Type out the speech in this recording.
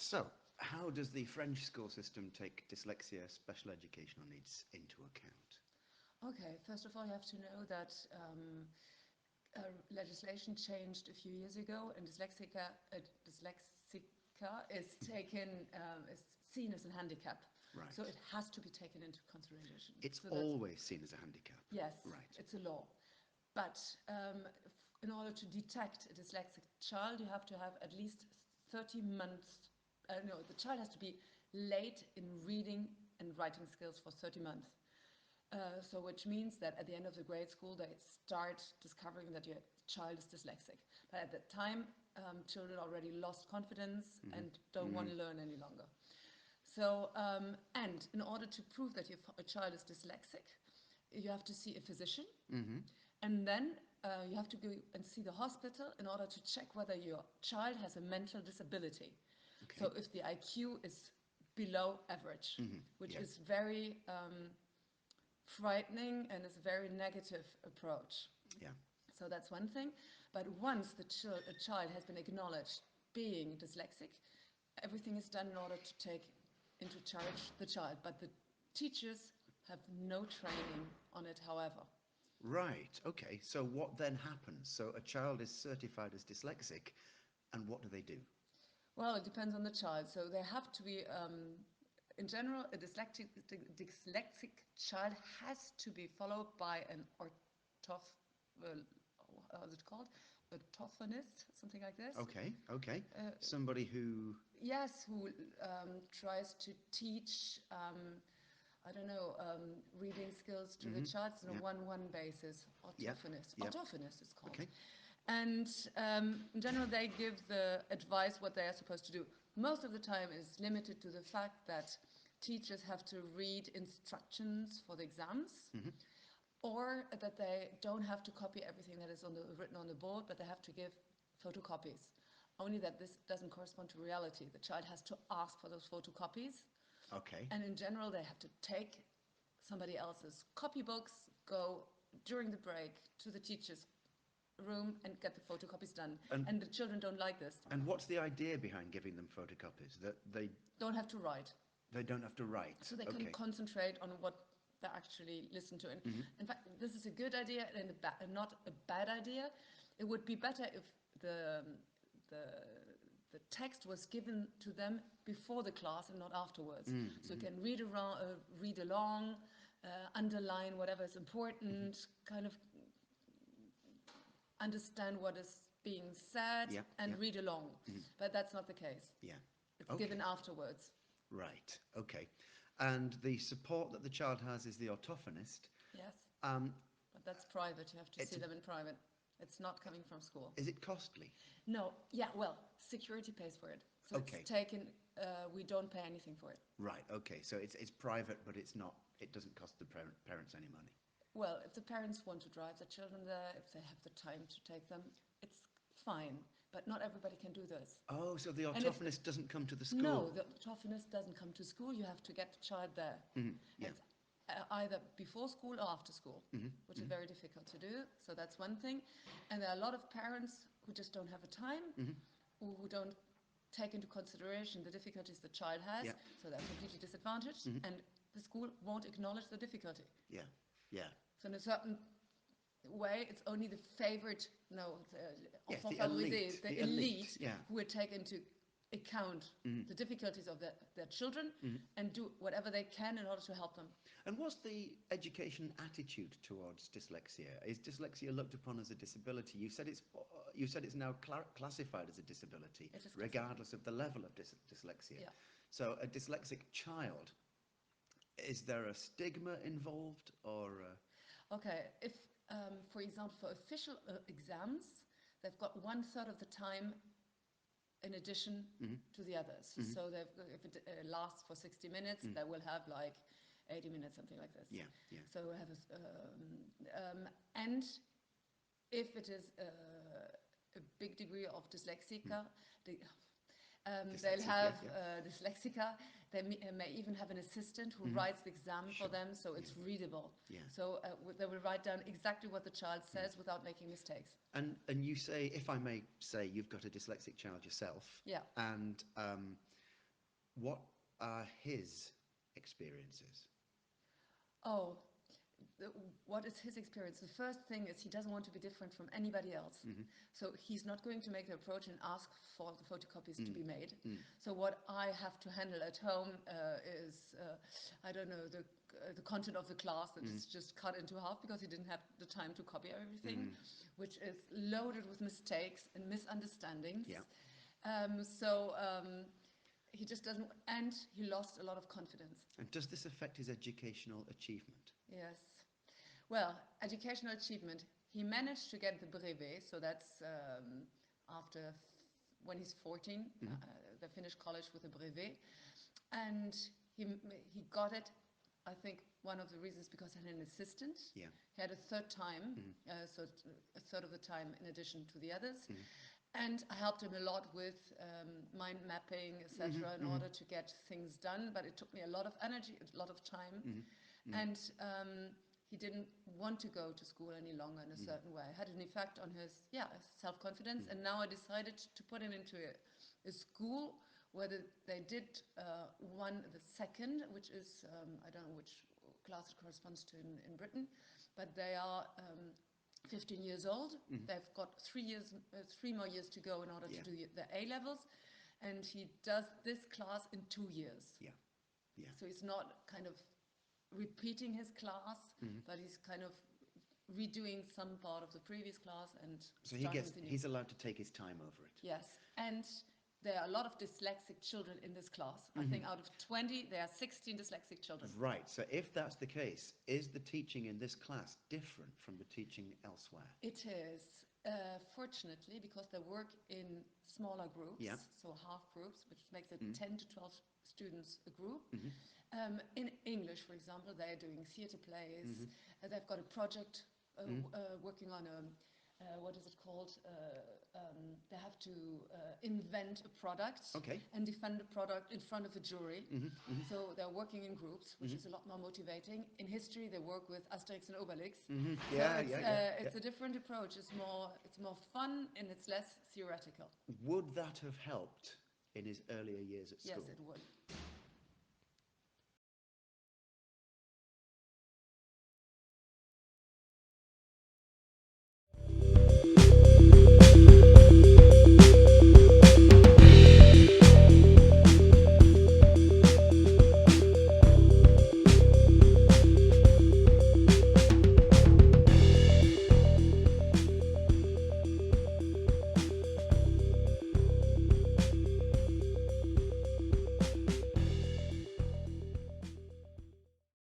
So, how does the French school system take dyslexia, special educational needs, into account? Okay, first of all, you have to know that legislation changed a few years ago, and dyslexica is seen as a handicap. Right. So it has to be taken into consideration. It's So that's, always seen as a handicap. yes, Right. it's a law. But in order to detect a dyslexic child, you have to have at least 30 months. No, the child has to be late in reading and writing skills for 30 months. So which means that at the end of the grade school, they start discovering that your child is dyslexic. But at that time, children already lost confidence and don't want to learn any longer. So, and in order to prove that a child is dyslexic, you have to see a physician, and then you have to go and see the hospital in order to check whether your child has a mental disability. Okay. So if the IQ is below average, which Yeah. is very frightening and is a very negative approach. Yeah. So that's one thing. But once a child has been acknowledged being dyslexic, everything is done in order to take into charge the child. But the teachers have no training on it, however. Right. Okay. So what then happens? So a child is certified as dyslexic, and what do they do? Well, it depends on the child. So they have to be, in general, a dyslexic child has to be followed by an how is it called? Orthophonist, something like this. Okay. Okay. Uh, Somebody who. yes, who tries to teach, I don't know, reading skills to the child on a Yeah. one-one basis. Yeah. Orthophonist. Yeah. Orthophonist is called. Okay. And in general, they give the advice what they are supposed to do. Most of the time is limited to the fact that teachers have to read instructions for the exams, or that they don't have to copy everything that is written on the board, but they have to give photocopies. Only that this doesn't correspond to reality. The child has to ask for those photocopies, Okay. and in general, they have to take somebody else's copybooks, go during the break to the teacher's room and get the photocopies done. And And the children don't like this. and what's the idea behind giving them photocopies? That Don't have to write. they don't have to write. So they can Okay. concentrate on what they actually listen to. And in fact, this is a good idea and not a bad idea. It would be better if the the text was given to them before the class and not afterwards. So you can read along, underline whatever is important, kind of understand what is being said Yeah. and Yeah. read along. But that's not the case. Yeah. It's Okay. given afterwards. Right. Okay. And the support that the child has is the orthophonist. Yes. Um, But that's private. You have to it's see them in private. It's not coming from school. is it costly? No. Yeah, well, security pays for it. So Okay. it's taken, we don't pay anything for it. Right. Okay. So it's private, but it's not. It doesn't cost the parents any money. Well, if the parents want to drive their children there, if they have the time to take them, it's fine. But not everybody can do this. Oh, so the And if orthophonist doesn't come to the school? no, the orthophonist doesn't come to school. You have to get the child there. Yeah. It's either before school or after school, which is very difficult to do. So that's one thing. And there are a lot of parents who just don't have a time, who don't take into consideration the difficulties the child has. Yeah. So they're completely disadvantaged, and the school won't acknowledge the difficulty. Yeah. Yeah. So in a certain way, it's only the favored, no, Yes, enfants the elite, favorisés, the the elite, elite, yeah. who would take into account the difficulties of their children and do whatever they can in order to help them. And what's the education attitude towards dyslexia? Is dyslexia looked upon as a disability? You said it's now classified as a disability, It is classified. regardless of the level of dyslexia. Yeah. So a dyslexic child, is there a stigma involved, or? Okay, if, for example, for official exams, they've got 1/3 of the time in addition to the others. So if it lasts for 60 minutes, they will have like 80 minutes, something like this. Yeah, yeah. So we have and if it is a big degree of dyslexica, they'll Dyslexic, have yeah. dyslexica. They may even have an assistant who writes the exam for them, so it's readable. Yeah. So they will write down exactly what the child says without making mistakes. And you say, if I may say, you've got a dyslexic child yourself. Yeah. And What are his experiences? Oh, the, what is his experience? The first thing is he doesn't want to be different from anybody else. Mm-hmm. So he's not going to make the approach and ask for the photocopies to be made. Mm. So what I have to handle at home is, I don't know, the content of the class that is just cut into half because he didn't have the time to copy everything, which is loaded with mistakes and misunderstandings. Yeah. He just doesn't, and he lost a lot of confidence. And does this affect his educational achievement? Yes. Well, educational achievement. He managed to get the brevet, so that's after when he's 14, they finished college with a brevet, and he got it. I think one of the reasons because he had an assistant. Yeah. He had a third time, so a third of the time in addition to the others. And I helped him a lot with mind mapping, etc., in order to get things done. But it took me a lot of energy, a lot of time, and he didn't want to go to school any longer in a certain way. It had an effect on his self-confidence. And now I decided to put him into a school where they did the second, which is I don't know which class it corresponds to in Britain, but they are 15 years old. They've got 3 more years to go in order to do their A levels, and he does this class in 2 years. Yeah. Yeah. So he's not kind of repeating his class, but he's kind of redoing some part of the previous class and So starting with the new. he's allowed to take his time over it. Yes, and there are a lot of dyslexic children in this class. I think out of 20, there are 16 dyslexic children. Right. So if that's the case, is the teaching in this class different from the teaching elsewhere? It is, fortunately, because they work in smaller groups, Yeah. so half groups, which makes it 10 to 12 students a group. Mm-hmm. In English, for example, they're doing theatre plays. They've got a project working on what is it called? They have to invent a product and defend the product in front of a jury. So they're working in groups, which is a lot more motivating. In history, they work with Asterix and Obelix. Yeah, so it's yeah. a different approach. It's more fun and it's less theoretical. Would that have helped in his earlier years at school? Yes, it would.